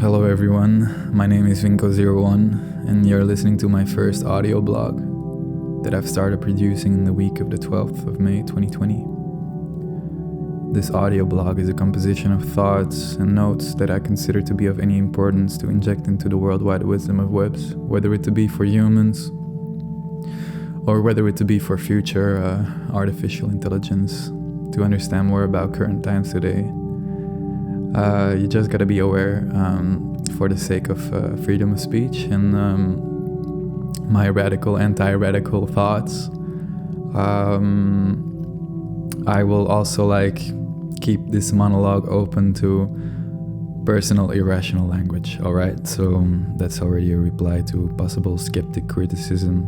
Hello everyone, my name is Vinco Zierowan, and you're listening to my first audioblog that I've started producing in the week of the 12th of May 2020. This audioblog is a composition of thoughts and notes that I consider to be of any importance to inject into the worldwide wisdom of webs, whether it to be for humans or whether it to be for future artificial intelligence, to understand more about current times today. You just gotta be aware, for the sake of freedom of speech and my radical, anti-radical thoughts. I will also keep this monologue open to personal irrational language, alright? So that's already a reply to possible skeptic criticism.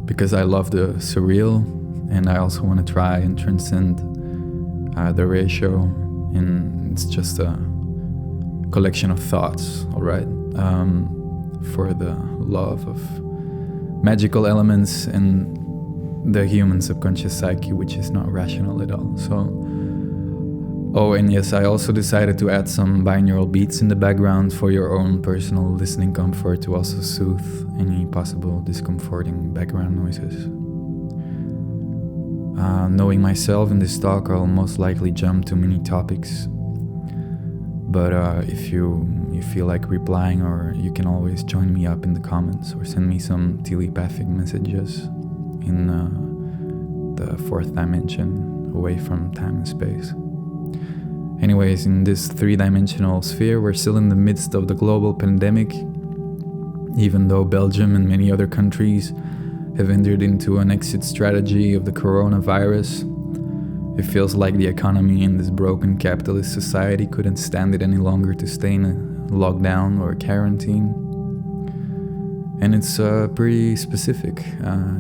Because I love the surreal, and I also want to try and transcend the ratio, and it's just a collection of thoughts, alright? For the love of magical elements and the human subconscious psyche, which is not rational at all. And yes, I also decided to add some binaural beats in the background for your own personal listening comfort, to also soothe any possible discomforting background noises. Knowing myself in this talk, I'll most likely jump to many topics, but if you feel like replying, or you can always join me up in the comments or send me some telepathic messages in the fourth dimension, away from time and space. Anyways, in this three-dimensional sphere, we're still in the midst of the global pandemic, even though Belgium and many other countries have entered into an exit strategy of the coronavirus. It feels like the economy in this broken capitalist society couldn't stand it any longer to stay in a lockdown or quarantine. And it's pretty specific.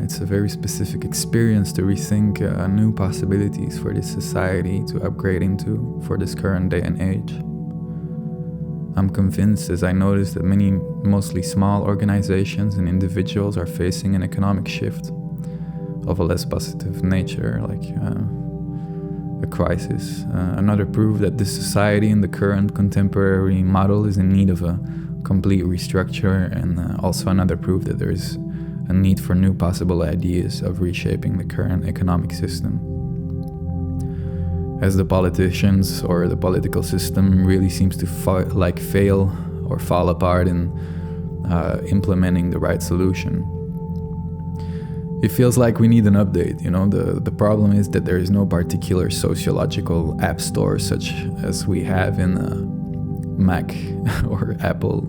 It's a very specific experience to rethink new possibilities for this society to upgrade into for this current day and age. I'm convinced, as I notice, that many mostly small organizations and individuals are facing an economic shift of a less positive nature, like a crisis. Another proof that this society in the current contemporary model is in need of a complete restructure, and also another proof that there is a need for new possible ideas of reshaping the current economic system. As the politicians or the political system really seems to fail or fall apart in implementing the right solution. It feels like we need an update, The problem is that there is no particular sociological app store such as we have in Mac or Apple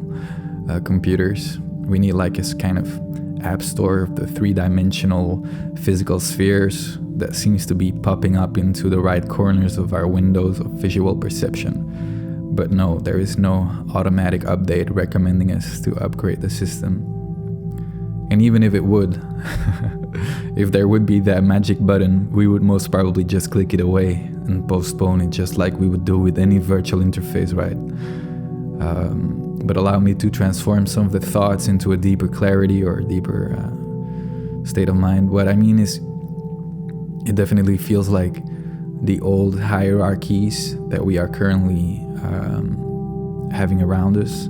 computers. We need a kind of app store of the three-dimensional physical spheres that seems to be popping up into the right corners of our windows of visual perception. But no, there is no automatic update recommending us to upgrade the system. And even if it would, if there would be that magic button, we would most probably just click it away and postpone it, just like we would do with any virtual interface, right? But allow me to transform some of the thoughts into a deeper clarity or a deeper state of mind. What I mean is, it definitely feels like the old hierarchies that we are currently having around us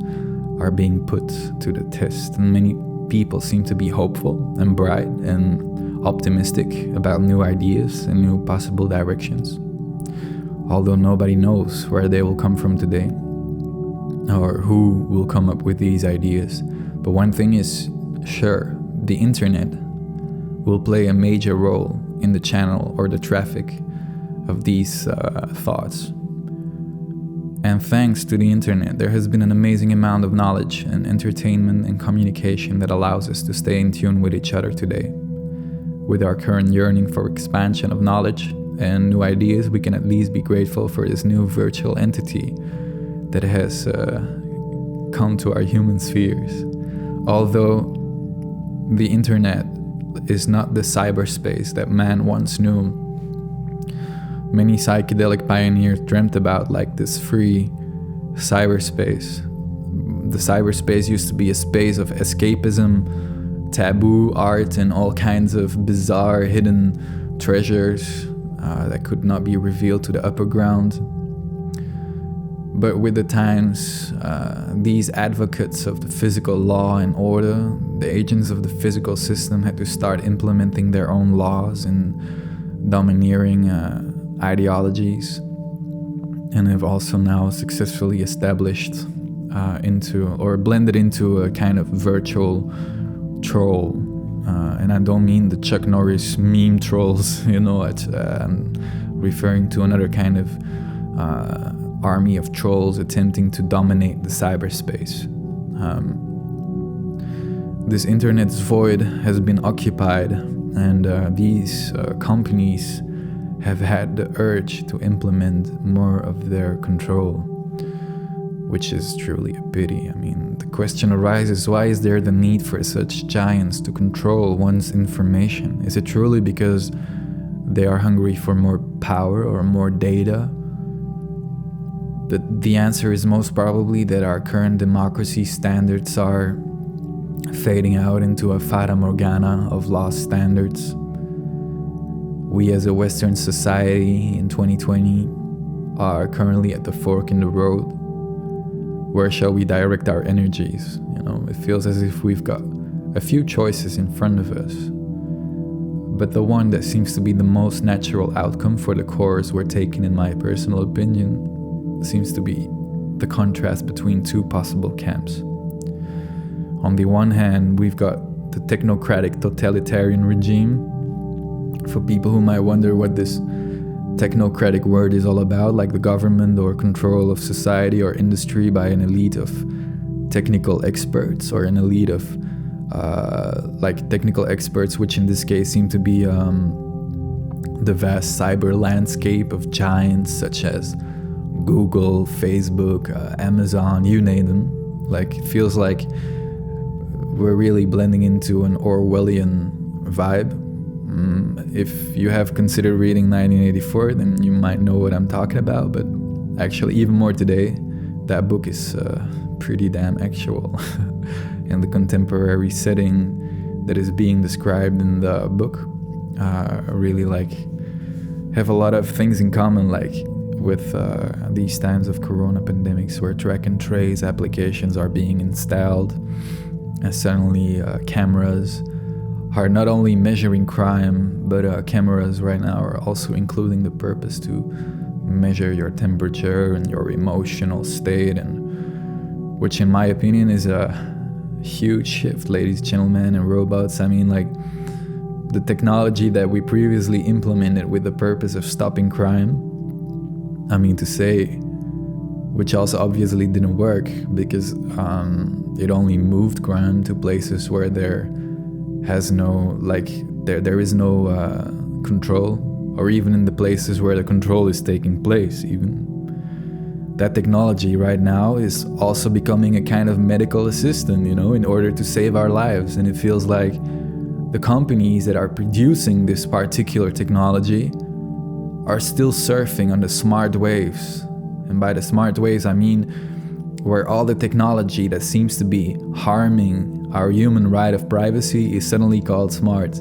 are being put to the test. And many people seem to be hopeful and bright and optimistic about new ideas and new possible directions. Although nobody knows where they will come from today, or who will come up with these ideas. But one thing is sure, the internet will play a major role in the channel or the traffic of these thoughts. And thanks to the internet, there has been an amazing amount of knowledge and entertainment and communication that allows us to stay in tune with each other today. With our current yearning for expansion of knowledge and new ideas, we can at least be grateful for this new virtual entity that has come to our human spheres. Although the internet is not the cyberspace that man once knew, many psychedelic pioneers dreamt about this free cyberspace. The cyberspace used to be a space of escapism, taboo art, and all kinds of bizarre hidden treasures that could not be revealed to the upper ground. But with the times, these advocates of the physical law and order, the agents of the physical system, had to start implementing their own laws and domineering ideologies, and have also now successfully established blended into a kind of virtual troll. And I don't mean the Chuck Norris meme trolls, I'm referring to another kind of army of trolls attempting to dominate the cyberspace. This internet's void has been occupied, and these companies have had the urge to implement more of their control, which is truly a pity. I mean, the question arises, why is there the need for such giants to control one's information? Is it truly because they are hungry for more power or more data? The answer is most probably that our current democracy standards are fading out into a fata morgana of lost standards. We as a Western society in 2020 are currently at the fork in the road. Where shall we direct our energies? It feels as if we've got a few choices in front of us. But the one that seems to be the most natural outcome for the course we're taking, in my personal opinion, seems to be the contrast between two possible camps. On the one hand, we've got the technocratic totalitarian regime. For people who might wonder what this technocratic word is all about, like the government or control of society or industry by an elite of technical experts, or an elite of technical experts, which in this case seem to be the vast cyber landscape of giants such as Google, Facebook, Amazon, you name them. It feels like we're really blending into an Orwellian vibe. If you have considered reading 1984, then you might know what I'm talking about, but actually even more today, that book is pretty damn actual. And the contemporary setting that is being described in the book really have a lot of things in common, with these times of corona pandemics, where track and trace applications are being installed, and suddenly cameras are not only measuring crime, but cameras right now are also including the purpose to measure your temperature and your emotional state, and which in my opinion is a huge shift, ladies, gentlemen, and robots. I mean, the technology that we previously implemented with the purpose of stopping crime, which also obviously didn't work, because it only moved crime to places where there is no control, or even in the places where the control is taking place. Even that technology right now is also becoming a kind of medical assistant, in order to save our lives. And it feels like the companies that are producing this particular technology are still surfing on the smart waves. And by the smart waves, I mean where all the technology that seems to be harming our human right of privacy is suddenly called smart.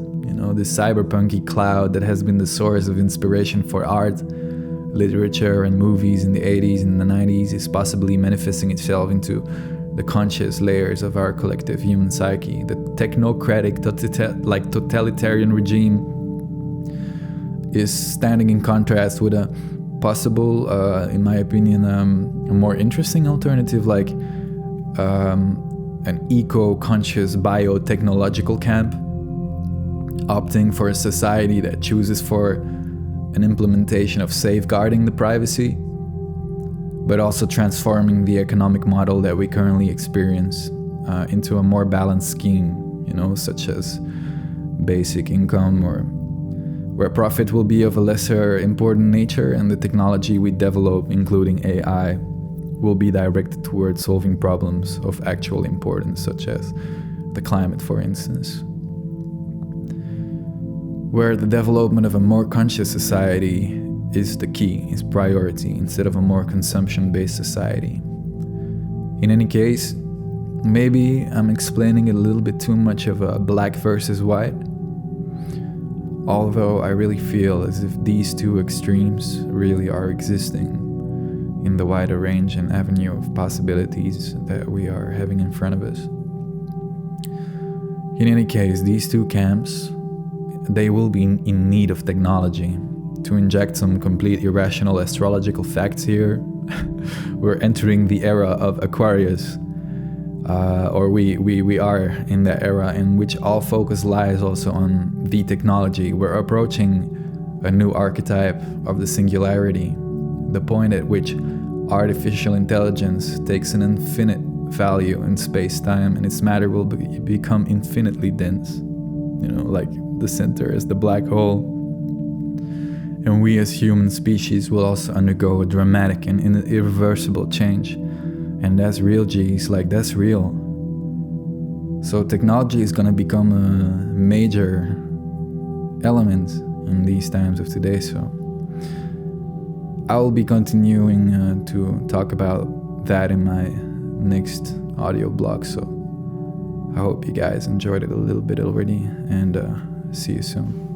This cyberpunky cloud that has been the source of inspiration for art, literature, and movies in the 80s and the 90s is possibly manifesting itself into the conscious layers of our collective human psyche. The technocratic totalitarian regime is standing in contrast with a possible, in my opinion, a more interesting alternative, an eco-conscious biotechnological camp, opting for a society that chooses for an implementation of safeguarding the privacy, but also transforming the economic model that we currently experience into a more balanced scheme, such as basic income, or where profit will be of a lesser important nature, and the technology we develop, including AI, will be directed towards solving problems of actual importance, such as the climate, for instance. Where the development of a more conscious society is the key, is priority, instead of a more consumption-based society. In any case, maybe I'm explaining it a little bit too much of a black versus white, although I really feel as if these two extremes really are existing in the wider range and avenue of possibilities that we are having in front of us. In any case, these two camps, they will be in need of technology. To inject some complete irrational astrological facts here, we're entering the era of Aquarius, or we are in that era in which all focus lies also on the technology. We're approaching a new archetype of the singularity, the point at which artificial intelligence takes an infinite value in space-time and its matter will become infinitely dense. You know, like the center is the black hole. And we as human species will also undergo a dramatic and irreversible change. And that's real, G's, like that's real. So technology is gonna become a major element in these times of today. So I will be continuing to talk about that in my next audio blog. So I hope you guys enjoyed it a little bit already, and see you soon.